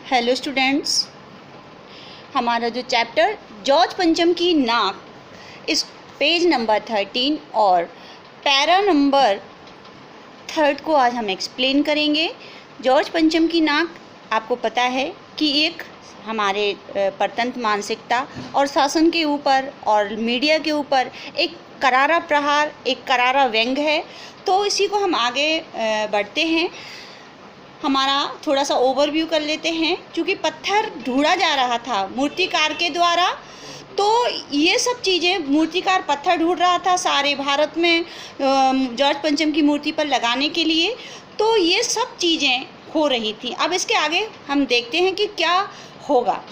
Hello students, हमारा जो chapter George पंचम की नाक, इस पेज नंबर 13 और पैरा नंबर 3 को आज हम एक्सप्लेन करेंगे। जॉर्ज पंचम की नाक आपको पता है कि एक हमारे परतंत्र मानसिकता और शासन के ऊपर और मीडिया के ऊपर एक करारा प्रहार, एक करारा व्यंग है। तो इसी को हम आगे बढ़ते हैं। हमारा थोड़ा सा ओवरव्यू कर लेते हैं। क्योंकि पत्थर ढूंढा जा रहा था मूर्तिकार के द्वारा, तो ये सब चीज़ें मूर्तिकार पत्थर ढूंढ रहा था सारे भारत में जॉर्ज पंचम की मूर्ति पर लगाने के लिए। तो ये सब चीज़ें हो रही थी। अब इसके आगे हम देखते हैं कि क्या होगा।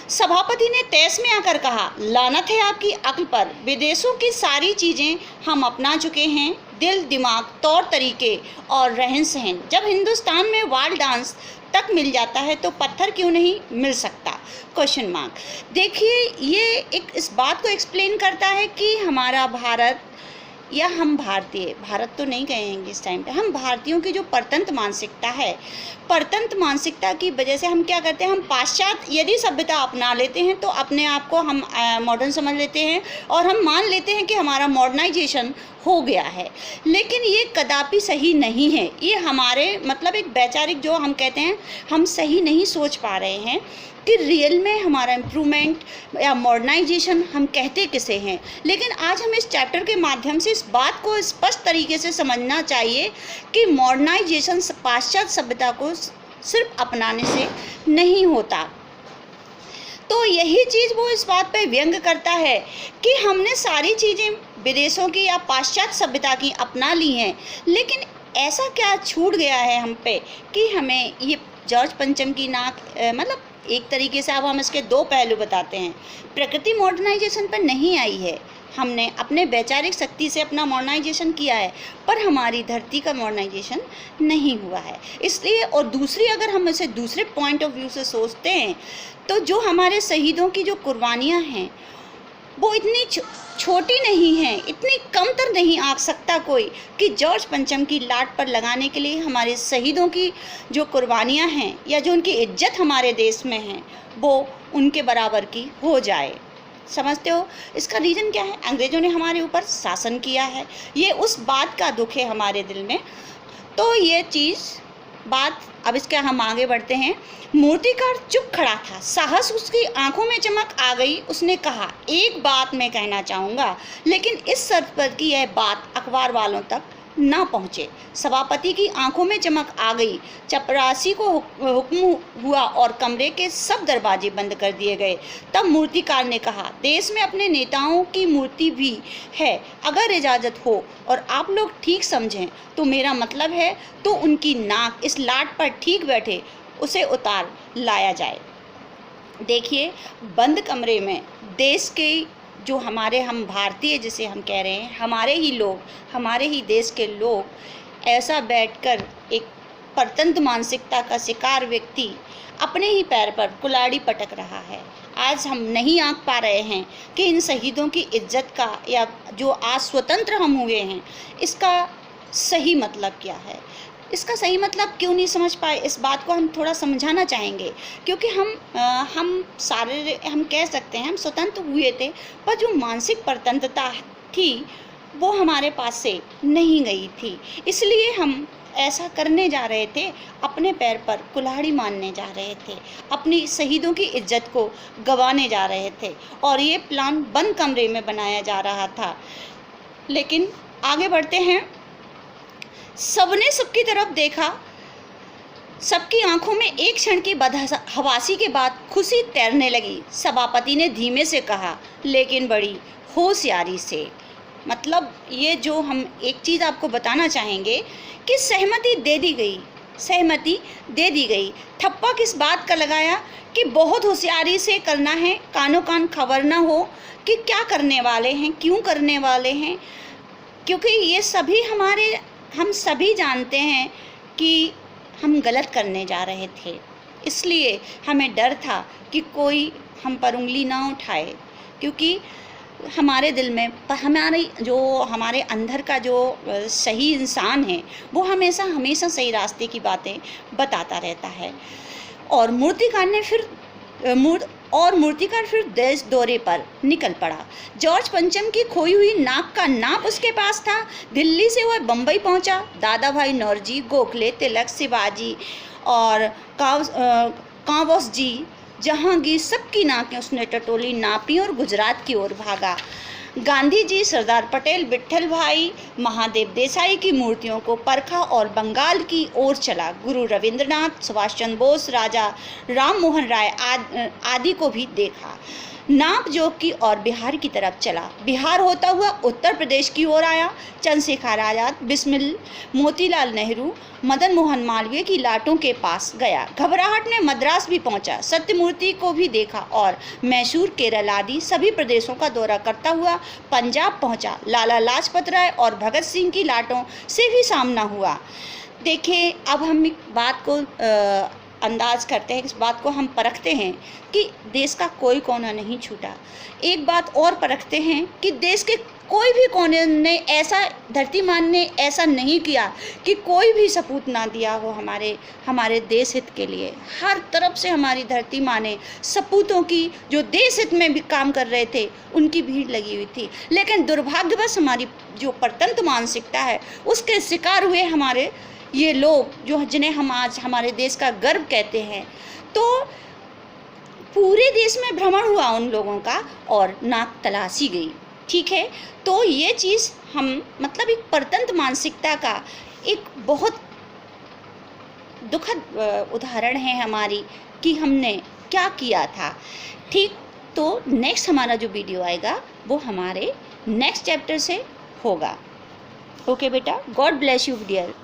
सभापति ने तैश में आकर कहा, लानत है आपकी अक्ल पर, विदेशों की सारी चीज़ें हम अपना चुके हैं, दिल दिमाग तौर तरीके और रहन सहन। जब हिंदुस्तान में वाल डांस तक मिल जाता है तो पत्थर क्यों नहीं मिल सकता? Question mark. देखिए, ये एक इस बात को एक्सप्लेन करता है कि हमारा भारत या हम भारतीय, भारत तो नहीं कहेंगे इस टाइम पे, हम भारतीयों की जो परतंत्र मानसिकता है, परतंत्र मानसिकता की वजह से हम क्या करते हैं, हम पाश्चात्य यदि सभ्यता अपना लेते हैं तो अपने आप को हम मॉडर्न समझ लेते हैं और हम मान लेते हैं कि हमारा मॉडर्नाइजेशन हो गया है। लेकिन ये कदापि सही नहीं है। ये हमारे मतलब एक वैचारिक जो हम कहते हैं, हम सही नहीं सोच पा रहे हैं कि रियल में हमारा इम्प्रूवमेंट या मॉडर्नाइजेशन हम कहते किसे हैं। लेकिन आज हम इस चैप्टर के माध्यम से इस बात को स्पष्ट तरीके से समझना चाहिए कि मॉडर्नाइजेशन पाश्चात्य सभ्यता को सिर्फ अपनाने से नहीं होता। तो यही चीज़ वो इस बात पे व्यंग करता है कि हमने सारी चीज़ें विदेशों की या पाश्चात्य सभ्यता की अपना ली हैं, लेकिन ऐसा क्या छूट गया है हम पे कि हमें ये जॉर्ज पंचम की नाक मतलब एक तरीके से अब हम इसके दो पहलू बताते हैं। प्रकृति मॉडर्नाइजेशन पर नहीं आई है, हमने अपने वैचारिक शक्ति से अपना मॉडर्नाइजेशन किया है, पर हमारी धरती का मॉडर्नाइजेशन नहीं हुआ है। इसलिए और दूसरी, अगर हम इसे दूसरे पॉइंट ऑफ व्यू से सोचते हैं तो जो हमारे शहीदों की जो कुर्बानियाँ हैं वो इतनी छोटी नहीं है, इतनी कमतर नहीं आंक सकता कोई कि जॉर्ज पंचम की लाट पर लगाने के लिए हमारे शहीदों की जो कुर्बानियां हैं या जो उनकी इज्जत हमारे देश में है वो उनके बराबर की हो जाए। समझते हो? इसका रीज़न क्या है? अंग्रेज़ों ने हमारे ऊपर शासन किया है, ये उस बात का दुख है हमारे दिल में। तो ये चीज़ बात, अब इसके हम आगे बढ़ते हैं। मूर्तिकार चुप खड़ा था, साहस उसकी आंखों में चमक आ गई। उसने कहा, एक बात मैं कहना चाहूँगा, लेकिन इस शर्त पर कि यह बात अखबार वालों तक ना पहुँचे। सभापति की आंखों में चमक आ गई। चपरासी को हुक्म हुआ और कमरे के सब दरवाजे बंद कर दिए गए। तब मूर्तिकार ने कहा, देश में अपने नेताओं की मूर्ति भी है, अगर इजाज़त हो और आप लोग ठीक समझें तो मेरा मतलब है तो उनकी नाक इस लाट पर ठीक बैठे उसे उतार लाया जाए। देखिए, बंद कमरे में देश के जो हमारे, हम भारतीय जिसे हम कह रहे हैं, हमारे ही लोग, हमारे ही देश के लोग ऐसा बैठकर एक परतंत्र मानसिकता का शिकार व्यक्ति अपने ही पैर पर कुल्हाड़ी पटक रहा है। आज हम नहीं आंक पा रहे हैं कि इन शहीदों की इज्जत का या जो आज स्वतंत्र हम हुए हैं इसका सही मतलब क्या है। इसका सही मतलब क्यों नहीं समझ पाए, इस बात को हम थोड़ा समझाना चाहेंगे। क्योंकि हम सारे, हम कह सकते हैं हम स्वतंत्र हुए थे, पर जो मानसिक परतंत्रता थी वो हमारे पास से नहीं गई थी। इसलिए हम ऐसा करने जा रहे थे, अपने पैर पर कुल्हाड़ी मारने जा रहे थे, अपनी शहीदों की इज्जत को गंवाने जा रहे थे, और ये प्लान बंद कमरे में बनाया जा रहा था। लेकिन आगे बढ़ते हैं। सबने सबकी तरफ देखा, सबकी आंखों में एक क्षण की बदहवासी के बाद खुशी तैरने लगी। सभापति ने धीमे से कहा, लेकिन बड़ी होशियारी से। मतलब ये जो हम एक चीज़ आपको बताना चाहेंगे कि सहमति दे दी गई, सहमति दे दी गई। थप्पा किस बात का लगाया कि बहुत होशियारी से करना है, कानों कान खबर ना हो कि क्या करने वाले हैं, क्यों करने वाले हैं। क्योंकि ये सभी हम सभी जानते हैं कि हम गलत करने जा रहे थे, इसलिए हमें डर था कि कोई हम पर उंगली ना उठाए। क्योंकि हमारे दिल में, हमारे अंदर का जो सही इंसान है वो हमेशा सही रास्ते की बातें बताता रहता है। और मूर्तिकार फिर देश दौरे पर निकल पड़ा। जॉर्ज पंचम की खोई हुई नाक का नाप उसके पास था। दिल्ली से वह बम्बई पहुंचा। दादा भाई नौरोजी, गोखले, तिलक, शिवाजी और कांवोस जी, जहांगीर, सबकी नाकें उसने टटोली, नापी और गुजरात की ओर भागा। गांधी जी, सरदार पटेल, विट्ठल भाई, महादेव देसाई की मूर्तियों को परखा और बंगाल की ओर चला। गुरु रविंद्रनाथ, सुभाष चंद्र बोस, राजा राम मोहन राय आदि को भी देखा। नाप जोग की और बिहार की तरफ चला। बिहार होता हुआ उत्तर प्रदेश की ओर आया। चंद्रशेखर आजाद, बिस्मिल, मोतीलाल नेहरू, मदन मोहन मालवीय की लाटों के पास गया। घबराहट में मद्रास भी पहुंचा। सत्यमूर्ति को भी देखा और मैसूर, केरल आदि सभी प्रदेशों का दौरा करता हुआ पंजाब पहुंचा। लाला लाजपत राय और भगत सिंह की लाटों से भी सामना हुआ। देखिए, अब हम एक बात को अंदाज करते हैं, इस बात को हम परखते हैं कि देश का कोई कोना नहीं छूटा। एक बात और परखते हैं कि देश के कोई भी कोने ने ऐसा, धरती मान ने ऐसा नहीं किया कि कोई भी सपूत ना दिया हो हमारे देश हित के लिए। हर तरफ से हमारी धरती माँ ने सपूतों की, जो देश हित में भी काम कर रहे थे, उनकी भीड़ लगी हुई थी। लेकिन दुर्भाग्यवश हमारी जो परतंत्र मानसिकता है, उसके शिकार हुए हमारे ये लोग, जिन्हें हम आज हमारे देश का गर्व कहते हैं। तो पूरे देश में भ्रमण हुआ उन लोगों का और नाक तलाशी गई। ठीक है, तो ये चीज़ हम, मतलब एक परतंत्र मानसिकता का एक बहुत दुखद उदाहरण है हमारी, कि हमने क्या किया था। ठीक, तो नेक्स्ट हमारा जो वीडियो आएगा वो हमारे नेक्स्ट चैप्टर से होगा। ओके बेटा, गॉड ब्लेस यू डियर।